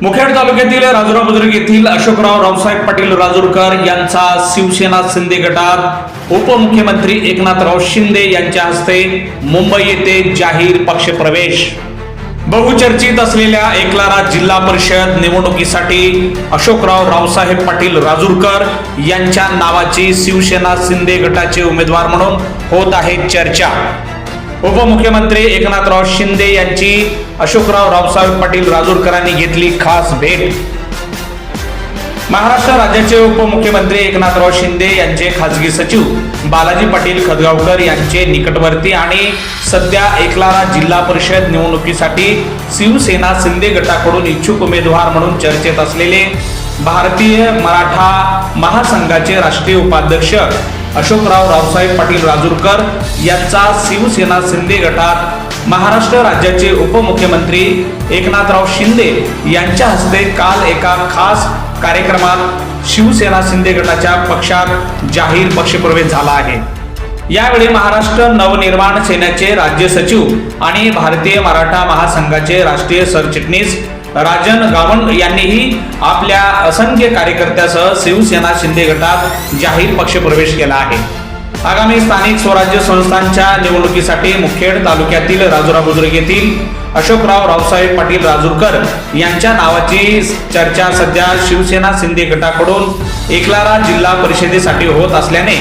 मुखेड तालुक्यातील राजुरा बुद्रुक येथील अशोकराव रावसाहेब पाटील राजूरकर यांचा शिवसेना शिंदे गटात उपमुख्यमंत्री एकनाथराव शिंदे यांच्या हस्ते मुंबई येथे जाहीर पक्षप्रवेश। बहुचर्चित असलेल्या एकलारा जिल्हा परिषद निवडणुकीसाठी अशोकराव रावसाहेब पाटील राजूरकर यांच्या नावाची शिवसेना शिंदे गटाचे उमेदवार म्हणून होत आहे चर्चा। उपमुख्यमंत्री एकनाथराव शिंदे यांची अशोकराव रावसाहेब पाटील राजूरकरांनी घेतली खास भेट। महाराष्ट्र राज्याचे उपमुख्यमंत्री एकनाथराव शिंदे यांचे खासगी सचिव बालाजी पाटील खदगावकर यांचे निकटवर्ती आणि सध्या एकलारा जिल्हा परिषद निवडणुकीसाठी शिवसेना शिंदे गटाकडून इच्छुक उमेदवार म्हणून चर्चेत असलेले भारतीय मराठा महासंघाचे राष्ट्रीय उपाध्यक्ष अशोकराव रावसाहेब पाटील राजूरकर यांचा शिवसेना शिंदे गटात महाराष्ट्र राज्याचे उपमुख्यमंत्री एकनाथराव शिंदे यांच्या हस्ते काल एका खास कार्यक्रमात शिवसेना शिंदे गटाच्या पक्षात जाहीर पक्षप्रवेश झाला आहे। यावेळी महाराष्ट्र नवनिर्माण सेनेचे राज्य सचिव आणि भारतीय मराठा महासंघाचे राष्ट्रीय सरचिटणीस राजन गावंड यांनीही आपल्या असंख्य कार्यकर्त्यांसह शिवसेना शिंदे गटात जाहीर पक्षप्रवेश केला आहे। आगामी स्थानिक स्वराज्य संस्थांच्या निवडणुकीसाठी मुखेड तालुक्यातील राजुरा बुद्रुक येथील अशोकराव रावसाहेब पाटील राजूरकर यांच्या नावाची चर्चा सध्या शिवसेना शिंदे गटाकडून एकलारा जिल्हा परिषदेसाठी होत असल्याने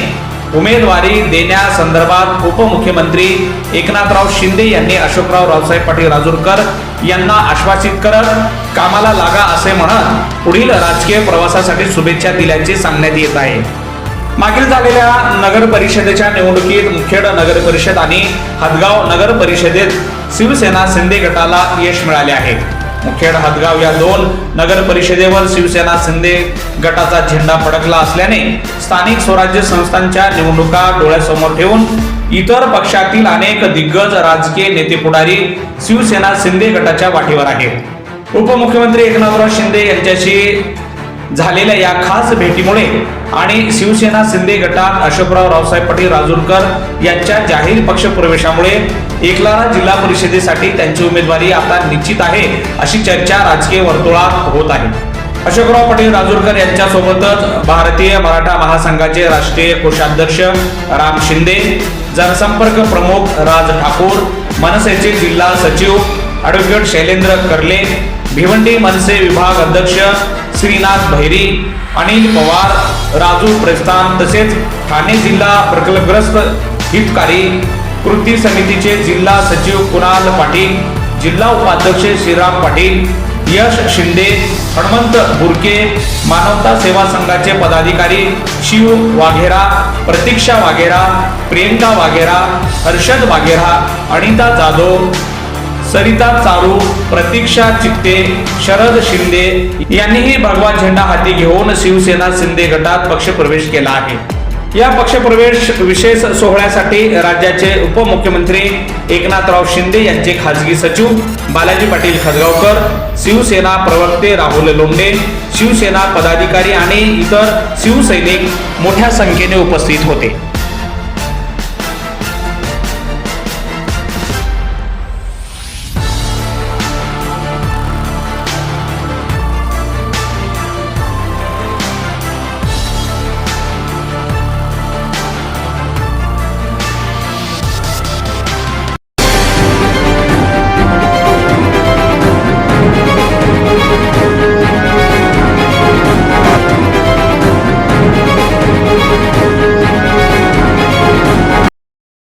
उमेदवारी देण्यासंदर्भात उपमुख्यमंत्री एकनाथराव शिंदे यांनी अशोकराव रावसाहेब पाटील राजूरकर यांना आश्वासित करत कामाला लागा असे म्हणत पुढील राजकीय प्रवासासाठी शुभेच्छा दिल्याचे सांगण्यात येत आहे। मागील झालेल्या नगर परिषदेच्या निवडणुकीत मुखेड नगर परिषद आणि हदगाव नगर परिषदेत शिवसेना शिंदे गटाला यश मिळाले आहे। मुखेड हदगाव या दोन नगर परिषदेवर शिवसेना शिंदे गटाचा झेंडा फडकला असल्याने स्थानिक स्वराज्य संस्थांच्या निवडणुका डोळ्यासमोर ठेवून इतर पक्षातील अनेक दिग्गज राजकीय नेते पुढारी शिवसेना शिंदे गटाच्या वाटेवर आहेत। उपमुख्यमंत्री एकनाथराव शिंदे यांच्याशी झालेल्या या खास भेटीमुळे आणि शिवसेना शिंदे गटात अशोकराव रावसाहेब पाटील राजूरकर यांच्या जाहीर पक्षप्रवेशामुळे एकलारा जिल्हा परिषदेसाठी त्यांची उमेदवारी आता निश्चित आहे अशी चर्चा राजकीय वर्तुळात होत आहे। अशोकराव पाटील राजूरकर यांच्या सोबतच भारतीय मराठा महासंघाचे राष्ट्रीय कोषाध्यक्ष राम शिंदे, जनसंपर्क प्रमुख राज ठाकूर, मनसेचे जिल्हा सचिव ॲडव्होकेट शैलेंद्र कर्ले, भिवंडी मनसे विभाग अध्यक्ष श्रीनाथ भैरी, अनिल पवार, राजू प्रस्थान तसेच ठाणे जिल्हा प्रकल्पग्रस्त हितकारी कृती समितीचे जिल्हा सचिव कुणाल पाटील, जिल्हा उपाध्यक्ष श्रीराम पाटील, यश शिंदे, हनुमंत बुरके, मानवता सेवा संघाचे पदाधिकारी शिव वाघेरा, प्रतीक्षा वाघेरा, प्रियंका वाघेरा, हर्षद वाघेरा, अनिता जाधव, सरिता चारू, प्रतीक्षा चित्ते, शरद शिंदे यांनीही भगवा झेंडा हाती घेऊन शिवसेना शिंदे गटात पक्षप्रवेश केला आहे। या पक्षप्रवेश विशेष सोहळ्यासाठी राज्याचे उपमुख्यमंत्री एकनाथराव शिंदे यांचे खासगी सचिव बालाजी पाटील खदगावकर, शिवसेना प्रवक्ते राहुल लोंढे, शिवसेना पदाधिकारी आणि इतर शिवसैनिक मोठ्या संख्येने उपस्थित होते।